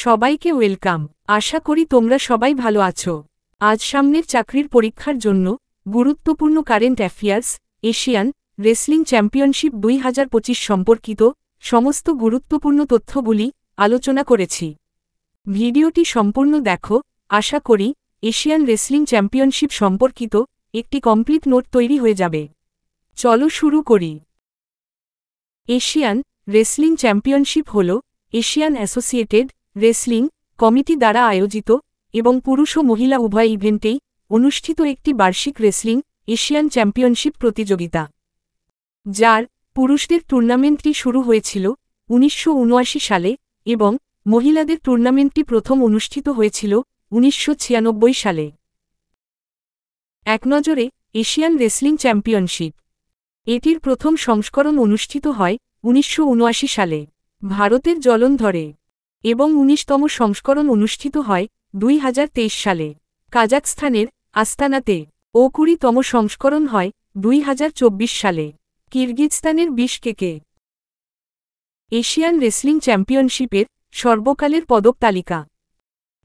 সবাইকে ওয়েলকাম। আশা করি তোমরা সবাই ভালো আছো। আজ সামনের চাকরির পরীক্ষার জন্য গুরুত্বপূর্ণ current affairs Asian wrestling championship 2025 সম্পর্কিত সমস্ত গুরুত্বপূর্ণ তথ্যগুলি আলোচনা করেছি। ভিডিওটি সম্পূর্ণ দেখো, আশা করি এশিয়ান রেসলিং চ্যাম্পিয়নশিপ সম্পর্কিত একটি কমপ্লিট নোট তৈরি হয়ে যাবে। চলো শুরু করি। এশিয়ান রেসলিং চ্যাম্পিয়নশিপ হল এশিয়ান অ্যাসোসিয়েটেড রেসলিং কমিটি দ্বারা আয়োজিত এবং পুরুষ ও মহিলা উভয় ইভেন্টেই অনুষ্ঠিত একটি বার্ষিক রেসলিং এশিয়ান চ্যাম্পিয়নশিপ প্রতিযোগিতা, যার পুরুষদের টুর্নামেন্টটি শুরু হয়েছিল 1979 সালে এবং মহিলাদের টুর্নামেন্টটি প্রথম অনুষ্ঠিত হয়েছিল 1996 সালে। এক নজরে এশিয়ান রেসলিং চ্যাম্পিয়নশিপ, এটির প্রথম সংস্করণ অনুষ্ঠিত হয় 1979 সালে ভারতের জলন্ধরে এবং 19তম সংস্করণ অনুষ্ঠিত হয় 2023 সালে কাজাখস্তানের আস্তানাতে ও 20তম সংস্করণ হয় 2024 সালে কিরগিজস্তানের বিশকেকে। এশিয়ান রেসলিং চ্যাম্পিয়নশিপের সর্বকালের পদক তালিকা।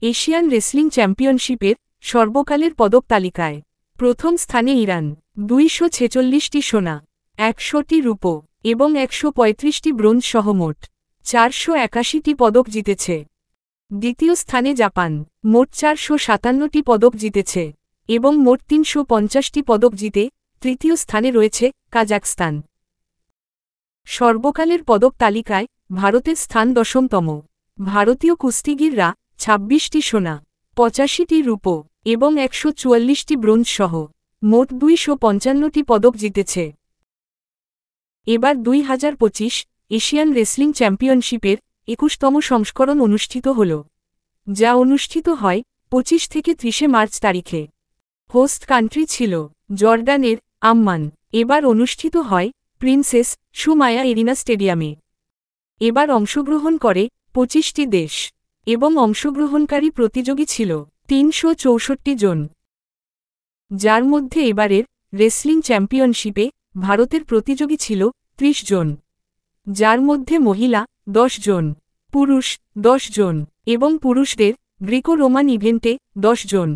এশিয়ান রেসলিং চ্যাম্পিয়নশিপের সর্বকালের পদক তালিকায় প্রথম স্থানে ইরান, 246টি সোনা, 100টি রূপো এবং 135টি ব্রোঞ্জ সহ মোট 481টি পদক জিতেছে। দ্বিতীয় স্থানে জাপান, মোট 457টি পদক জিতেছে এবং মোট 350টি পদক জিতে তৃতীয় স্থানে রয়েছে কাজাখস্তান। সর্বকালের পদক তালিকায় ভারতের স্থান 10তম। ভারতীয় কুস্তিগিররা 26টি সোনা, 85টি রূপো এবং 144টি ব্রোঞ্জ সহ মোট 255টি পদক জিতেছে। এবার 2025 এশিয়ান রেসলিং চ্যাম্পিয়নশিপের 21তম সংস্করণ অনুষ্ঠিত হল, যা অনুষ্ঠিত হয় 25 থেকে 30 মার্চ তারিখে। হোস্ট কান্ট্রি ছিল জর্ডানের আম্মান। এবার অনুষ্ঠিত হয় প্রিন্সেস সুমায়া এরিনা স্টেডিয়ামে। এবার অংশগ্রহণ করে 25টি দেশ এবং অংশগ্রহণকারী প্রতিযোগী ছিল 364 জন, যার মধ্যে এবারের রেসলিং চ্যাম্পিয়নশিপে ভারতের প্রতিযোগী ছিল 30 জন, যার মধ্যে মহিলা 10 জন, পুরুষ 10 জন এবং পুরুষদের গ্রিকো রোমান ইভেন্টে 10 জন।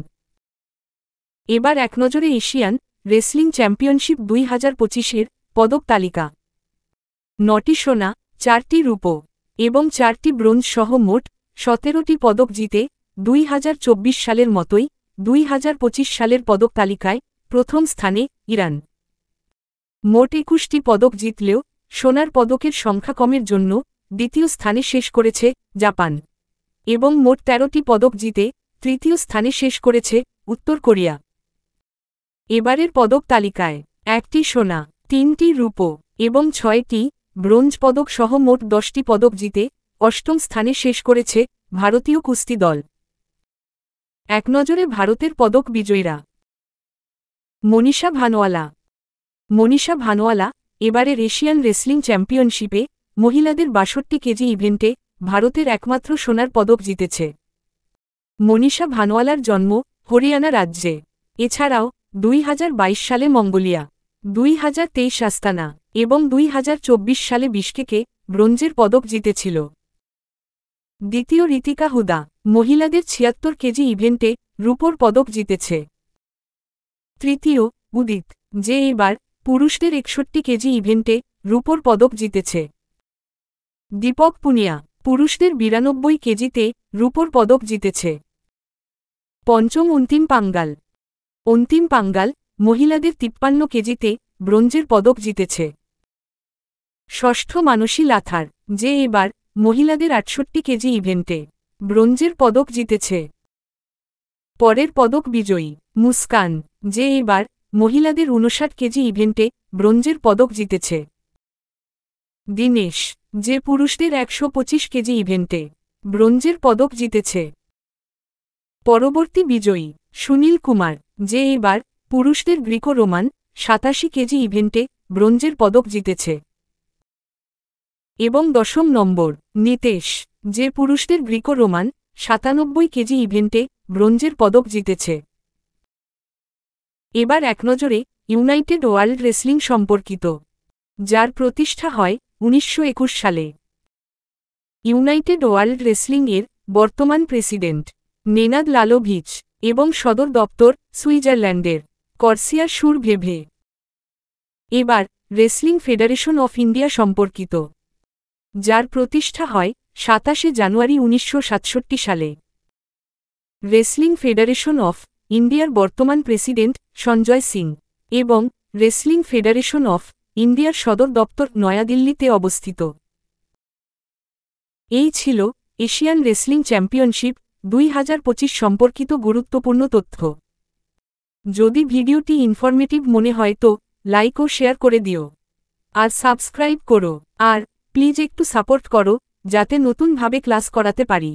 এবার এক নজরে এশিয়ান রেসলিং চ্যাম্পিয়নশিপ 2025-এর পদক তালিকা। 9টি সোনা, 4টি রূপো এবং 4টি ব্রোঞ্জ সহ মোট 17টি পদক জিতে 2024 সালের মতোই 2025 সালের পদক তালিকায় প্রথম স্থানে ইরান। মোট 21টি পদক জিতলেও সোনার পদকের সংখ্যা কমের জন্য দ্বিতীয় স্থানে শেষ করেছে জাপান এবং মোট 13টি পদক জিতে তৃতীয় স্থানে শেষ করেছে উত্তর কোরিয়া। এবারের পদক তালিকায় 1টি সোনা, 3টি রূপো এবং 6টি ব্রোঞ্জ পদক সহ মোট 10টি পদক জিতে অষ্টম স্থানে শেষ করেছে ভারতীয় কুস্তি দল। এক নজরে ভারতের পদক বিজয়ীরা। মনীষা ভানওয়ালা। মনীষা ভানওয়ালা এবারের এশিয়ান রেসলিং চ্যাম্পিয়নশিপে মহিলাদের 62 কেজি ইভেন্টে ভারতের একমাত্র সোনার পদক জিতেছে। মনীষা ভানওয়ালার জন্ম হরিয়ানা রাজ্যে। এছাড়াও 2022 সালে মঙ্গোলিয়া, 2023 আস্তানা এবং 2024 সালে বিশকেকে ব্রোঞ্জের পদক জিতেছিল। দ্বিতীয় ঋতিকা হুদা মহিলাদের 76 কেজি ইভেন্টে রূপোর পদক জিতেছে। তৃতীয় উদিত, যে এবার পুরুষদের 61 কেজি ইভেন্টে রূপোর পদক জিতেছে। দীপক পুনিয়া পুরুষদের 92 কেজিতে রূপোর পদক জিতেছে। পঞ্চম অন্তিম পাঙ্গাল। অন্তিম পাঙ্গাল মহিলাদের 53 কেজিতে ব্রোঞ্জের পদক জিতেছে। ষষ্ঠ মানসী লাথার, যে এবার মহিলাদের 68 কেজি ইভেন্টে ব্রোঞ্জের পদক জিতেছে। পরের পদক বিজয়ী মুস্কান, যে এবার মহিলাদের 59 কেজি ইভেন্টে ব্রোঞ্জের পদক জিতেছে। দীনেশ, যে পুরুষদের 125 কেজি ইভেন্টে ব্রোঞ্জের পদক জিতেছে। পরবর্তী বিজয়ী সুনীল কুমার, যে এবার পুরুষদের গ্রিকো রোমান 87 কেজি ইভেন্টে ব্রোঞ্জের পদক জিতেছে। এবং 10ম নম্বর নিতেশ, যে পুরুষদের গ্রিকো রোমান 97 কেজি ইভেন্টে ব্রোঞ্জের পদক জিতেছে। এবার এক নজরে ইউনাইটেড ওয়ার্ল্ড রেসলিং সম্পর্কিত, যার প্রতিষ্ঠা হয় 1921 সালে। ইউনাইটেড ওয়ার্ল্ড রেসলিং এর বর্তমান প্রেসিডেন্ট নেনাদ লালোভিচ এবং সদর দপ্তর সুইজারল্যান্ডের কর্সিয়ার সুর ভেভে। এবার রেসলিং ফেডারেশন অফ ইন্ডিয়া সম্পর্কিত, যার প্রতিষ্ঠা হয় ২৭ জানুয়ারি ১৯৬৭ সালে। রেসলিং ফেডারেশন অফ ইন্ডিয়ার বর্তমান প্রেসিডেন্ট সঞ্জয় সিং এবং রেসলিং ফেডারেশন অফ ইন্ডিয়ার সদর দপ্তর নয়াদিল্লিতে অবস্থিত। এই ছিল এশিয়ান রেসলিং চ্যাম্পিয়নশিপ ২০২৫ সম্পর্কিত গুরুত্বপূর্ণ তথ্য। যদি ভিডিওটি ইনফরমেটিভ মনে হয় তো লাইক ও শেয়ার করে দিও, আর সাবস্ক্রাইব করো, আর প্লিজ একটু সাপোর্ট করো যাতে নতুনভাবে ক্লাস করাতে পারি।